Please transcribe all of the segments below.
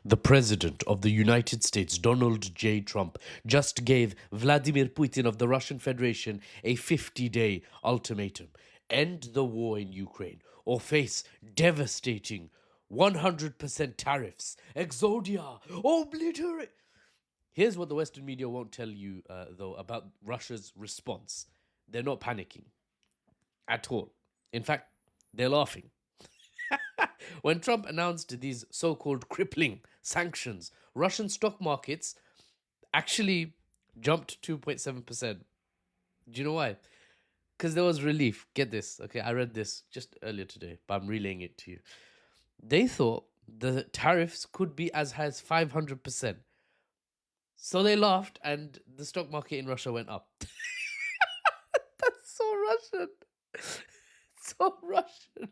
The President of the United States, Donald J. Trump, just gave Vladimir Putin of the Russian Federation a 50-day ultimatum. End the war in Ukraine or face devastating 100% tariffs. Exodia, obliterate. Here's what the Western media won't tell you, though, about Russia's response. They're not panicking at all. In fact, they're laughing. When Trump announced these so called crippling sanctions, Russian stock markets actually jumped 2.7%. Do you know why? Because there was relief. Get this. Okay, I read this just earlier today, but I'm relaying it to you. They thought the tariffs could be as high as 500%. So they laughed, and the stock market in Russia went up. That's so Russian. So Russian.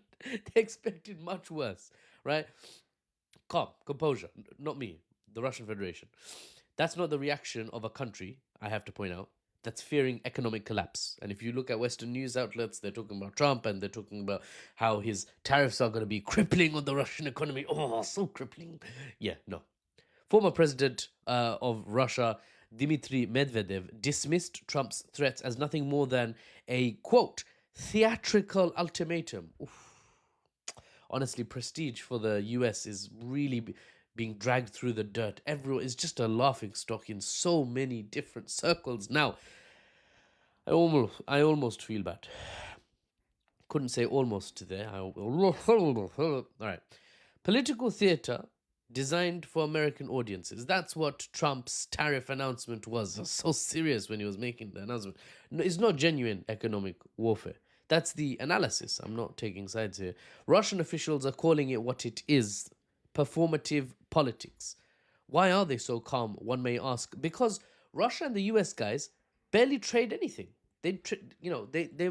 They expected much worse, right? Calm, composure. Not me, the Russian Federation. That's not the reaction of a country, I have to point out, that's fearing economic collapse. And if you look at Western news outlets, they're talking about Trump and they're talking about how his tariffs are going to be crippling on the Russian economy. Oh, so crippling. Yeah, no. Former president of Russia, Dmitry Medvedev, dismissed Trump's threats as nothing more than a, quote, theatrical ultimatum. Oof. Honestly, prestige for the US is really being dragged through the dirt. Everyone is just a laughing stock in so many different circles. Now, I almost feel bad. Couldn't say almost there. All right. Political theater designed for American audiences. That's what Trump's tariff announcement was. It was so serious when he was making the announcement. No, it's not genuine economic warfare. That's the analysis. I'm not taking sides here. Russian officials are calling it what it is: performative politics. Why are they so calm, one may ask? Because Russia and the US guys barely trade anything. They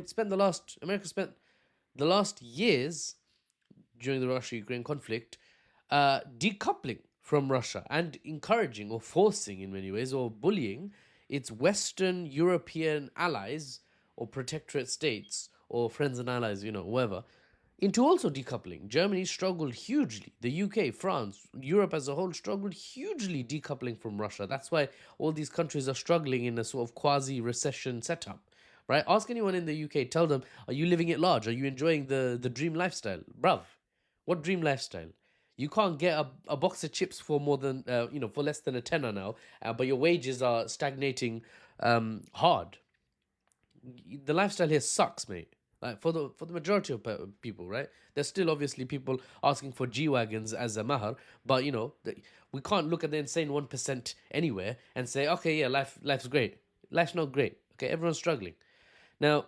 spent America spent the last years during the Russia-Ukraine conflict decoupling from Russia and encouraging or forcing in many ways or bullying its Western European allies or protectorate states or friends and allies, whoever, into also decoupling. Germany struggled hugely. The UK, France, Europe as a whole struggled hugely decoupling from Russia. That's why all these countries are struggling in a sort of quasi-recession setup. Right? Ask anyone in the UK, tell them, are you living it large? Are you enjoying the dream lifestyle? Bruv, what dream lifestyle? You can't get a box of chips for more than, for less than a tenner now, but your wages are stagnating hard. The lifestyle here sucks, mate. Like for the majority of people, right? There's still obviously people asking for G wagons as a mahar, but we can't look at the insane 1% anywhere and say, okay, yeah, life's great. Life's not great. Okay, everyone's struggling. Now,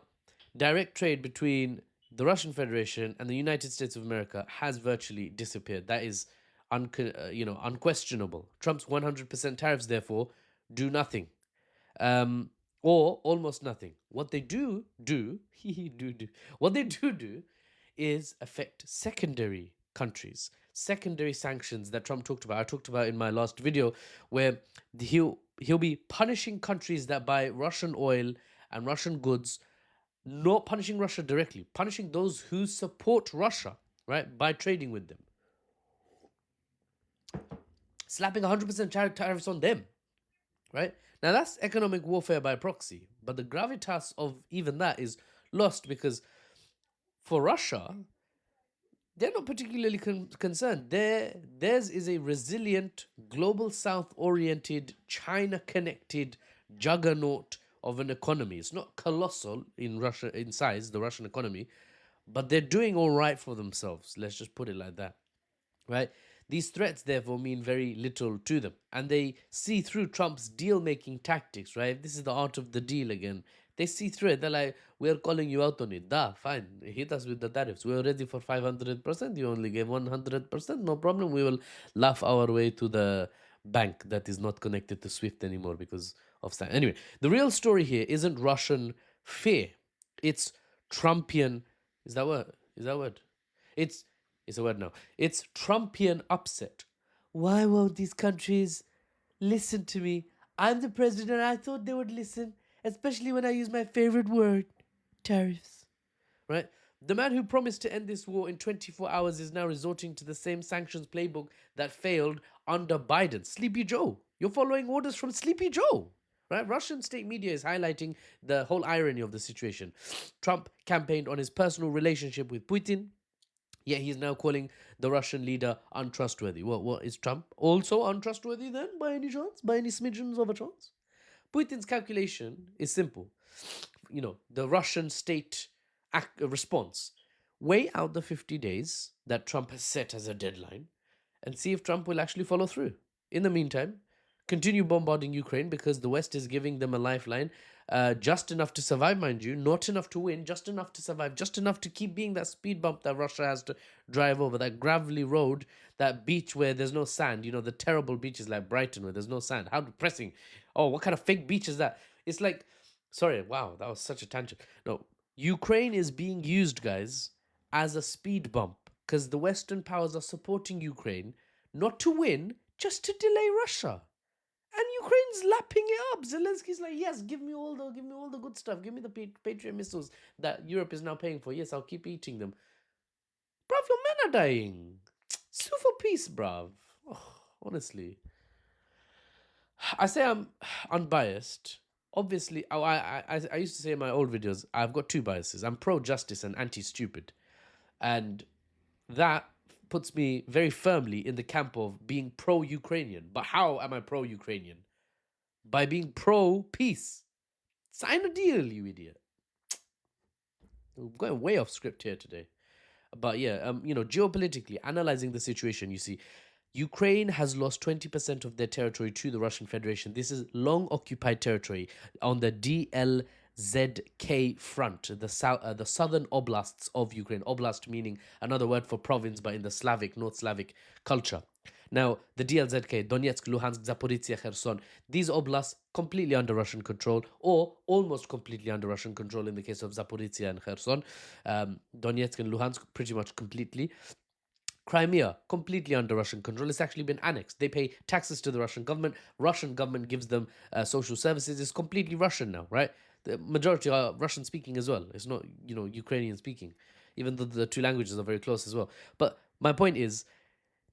direct trade between the Russian Federation and the United States of America has virtually disappeared. That is, unquestionable. Trump's 100% tariffs, therefore, do nothing, or almost nothing. What they do, what they do is affect secondary countries, secondary sanctions that Trump talked about. I talked about in my last video, where he'll be punishing countries that buy Russian oil and Russian goods, not punishing Russia directly, punishing those who support Russia, right, by trading with them. Slapping 100% tariffs on them, right? Now that's economic warfare by proxy, but the gravitas of even that is lost because for Russia, they're not particularly concerned. Theirs is a resilient, global south-oriented, China-connected juggernaut of an economy. It's not colossal in Russia in size, the Russian economy, but they're doing all right for themselves. Let's just put it like that, right? These threats, therefore, mean very little to them. And they see through Trump's deal-making tactics, right? This is the art of the deal again. They see through it. They're like, we're calling you out on it. Fine. Hit us with the tariffs. We're ready for 500%. You only gave 100%. No problem. We will laugh our way to the bank that is not connected to SWIFT anymore because of that. Anyway, the real story here isn't Russian fear. It's Trumpian... Is that word? It's a word now. It's Trumpian upset. Why won't these countries listen to me? I'm the president. I thought they would listen, especially when I use my favorite word, tariffs. Right? The man who promised to end this war in 24 hours is now resorting to the same sanctions playbook that failed under Biden. Sleepy Joe. You're following orders from Sleepy Joe. Right? Russian state media is highlighting the whole irony of the situation. Trump campaigned on his personal relationship with Putin, yet he's now calling the Russian leader untrustworthy. What is Trump also untrustworthy then, by any chance? By any smidgens of a chance? Putin's calculation is simple. The Russian state response. Weigh out the 50 days that Trump has set as a deadline and see if Trump will actually follow through. In the meantime, continue bombarding Ukraine because the West is giving them a lifeline, just enough to survive, mind you, not enough to win, just enough to survive, just enough to keep being that speed bump that Russia has to drive over, that gravelly road, that beach where there's no sand, the terrible beaches like Brighton where there's no sand. How depressing. Oh, what kind of fake beach is that? It's like, sorry, wow, that was such a tangent. No, Ukraine is being used, guys, as a speed bump because the Western powers are supporting Ukraine not to win, just to delay Russia. And Ukraine's lapping it up. Zelensky's like, yes, give me all the good stuff. Give me the Patriot missiles that Europe is now paying for. Yes, I'll keep eating them. Bruv, your men are dying. Sue for peace, bruv. Oh, honestly. I say I'm unbiased. Obviously, I used to say in my old videos, I've got two biases. I'm pro-justice and anti-stupid. And that puts me very firmly in the camp of being pro-Ukrainian. But how am I pro-Ukrainian? By being pro-peace. Sign a deal, you idiot. I'm going way off script here today. But yeah, geopolitically, analyzing the situation, you see, Ukraine has lost 20% of their territory to the Russian Federation. This is long occupied territory on the DLZK front, the southern oblasts of Ukraine. Oblast meaning another word for province, but in the North Slavic culture. Now, the DLZK, Donetsk, Luhansk, Zaporizhia, Kherson, these oblasts completely under Russian control, or almost completely under Russian control in the case of Zaporizhia and Kherson. Donetsk and Luhansk, pretty much completely. Crimea, completely under Russian control. It's actually been annexed. They pay taxes to the Russian government. Russian government gives them social services. It's completely Russian now, right? The majority are Russian speaking as well. It's not, Ukrainian speaking, even though the two languages are very close as well. But my point is,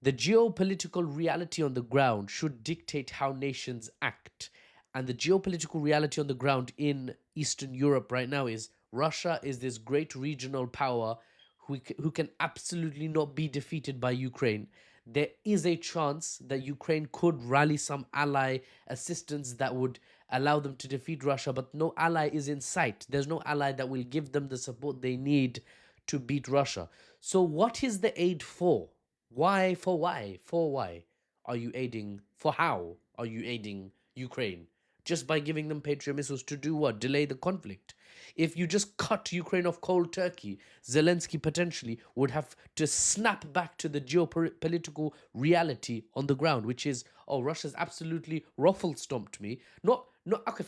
the geopolitical reality on the ground should dictate how nations act. And the geopolitical reality on the ground in Eastern Europe right now is Russia is this great regional power who can absolutely not be defeated by Ukraine. There is a chance that Ukraine could rally some ally assistance that would allow them to defeat Russia, but no ally is in sight. There's no ally that will give them the support they need to beat Russia. So, what is the aid for? Why? For why? For why are you aiding? For how are you aiding Ukraine? Just by giving them Patriot missiles to do what? Delay the conflict. If you just cut Ukraine off cold turkey, Zelensky potentially would have to snap back to the geopolitical reality on the ground, which is, oh, Russia's absolutely ruffle stomped me. Okay,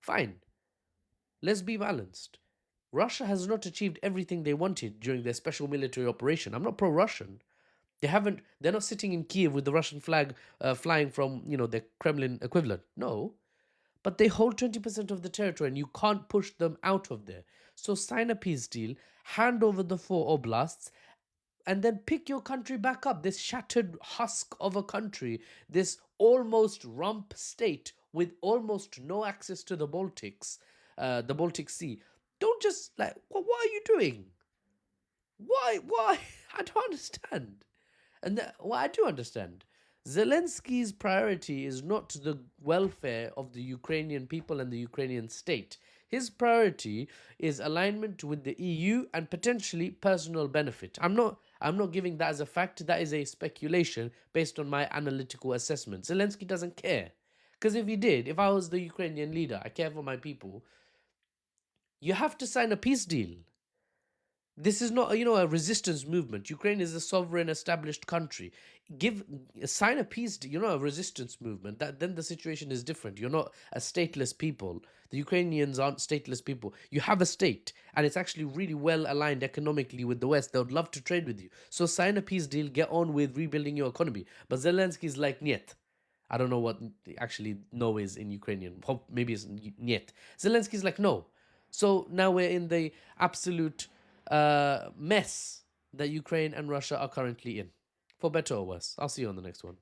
fine. Let's be balanced. Russia has not achieved everything they wanted during their special military operation. I'm not pro-Russian. They're not sitting in Kiev with the Russian flag flying from, their Kremlin equivalent. No. But they hold 20% of the territory and you can't push them out of there. So sign a peace deal, hand over the 4 oblasts, and then pick your country back up. This shattered husk of a country, this almost rump state with almost no access to the Baltics, the Baltic Sea. Don't just what are you doing? Why? I don't understand. Well, I do understand. Zelensky's priority is not the welfare of the Ukrainian people and the Ukrainian state. His priority is alignment with the EU and potentially personal benefit. I'm not giving that as a fact. That is a speculation based on my analytical assessment. Zelensky doesn't care. Because if he did, if I was the Ukrainian leader, I care for my people, you have to sign a peace deal. This is not, a resistance movement. Ukraine is a sovereign, established country. Sign a peace deal. You're not a resistance movement. Then the situation is different. You're not a stateless people. The Ukrainians aren't stateless people. You have a state, and it's actually really well aligned economically with the West. They would love to trade with you. So sign a peace deal. Get on with rebuilding your economy. But Zelensky's like, niet. I don't know what actually no is in Ukrainian. Maybe it's niet. Zelensky's like, no. So now we're in the absolute mess that Ukraine and Russia are currently in, for better or worse. I'll see you on the next one.